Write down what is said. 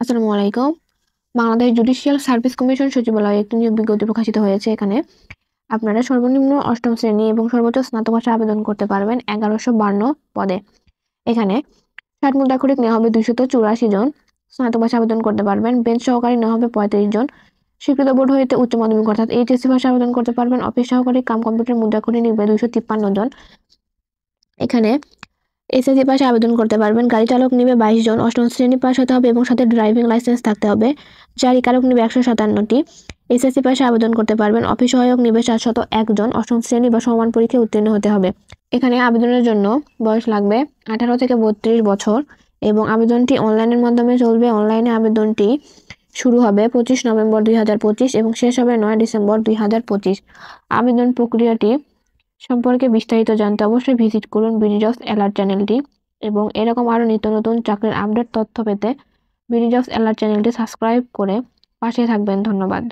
আসসালামু আলাইকুম। Bangladesh judicial service commission সচিবালয়ে একটি নিয়োগ বিজ্ঞপ্তি প্রকাশিত হয়েছে। এখানে আপনারা সর্বনিম্ন অষ্টম শ্রেণী এবং সর্বোচ্চ স্নাতক ভাষায় আবেদন করতে পারবেন 1152 পদে। এখানে ষাট মুদ্রাক্ষরিক নেওয়া হবে 284 জন। স্নাতক ভাষায় আবেদন করতে পারবেন। বেঞ্চ সহকারী নেওয়া হবে 35 জন। স্বীকৃত বোর্ড হইতে উচ্চ মাধ্যমিক অর্থাৎ এইচএসসি ভাষায় আবেদন করতে পারবেন। অফিস সহকারী কাম কম্পিউটার মুদ্রাক্ষরিক নিবে 253 জন। এখানে এসএসসি পাশে আবেদন করতে পারবেন। গাড়ি চালক নিবে 22 জন। অষ্টম শ্রেণী পাস হতে হবে এবং সাথে ড্রাইভিং লাইসেন্স থাকতে হবে। জারিকারক নিবে 157টি। এসএসসি পাশে আবেদন করতে পারবেন। অফিস সহায়ক নিবে 701 জন। অষ্টম শ্রেণী বা সমান পরীক্ষায় উত্তীর্ণ হতে হবে। এখানে আবেদনের জন্য বয়স লাগবে 18 থেকে 32 বছর এবং আবেদনটি অনলাইনের মাধ্যমে চলবে। অনলাইনে আবেদনটি শুরু হবে 25 নভেম্বর 2025 এবং শেষ হবে 9 ডিসেম্বর 2025। আবেদন প্রক্রিয়াটি সম্পর্কে বিস্তারিত জানতে অবশ্যই ভিজিট করুন বিডি জবস অ্যালার্ট চ্যানেলটি এবং এরকম আরও নিত্য নতুন চাকরির আপডেট তথ্য পেতে বিডি জবস অ্যালার্ট চ্যানেলটি সাবস্ক্রাইব করে পাশে থাকবেন। ধন্যবাদ।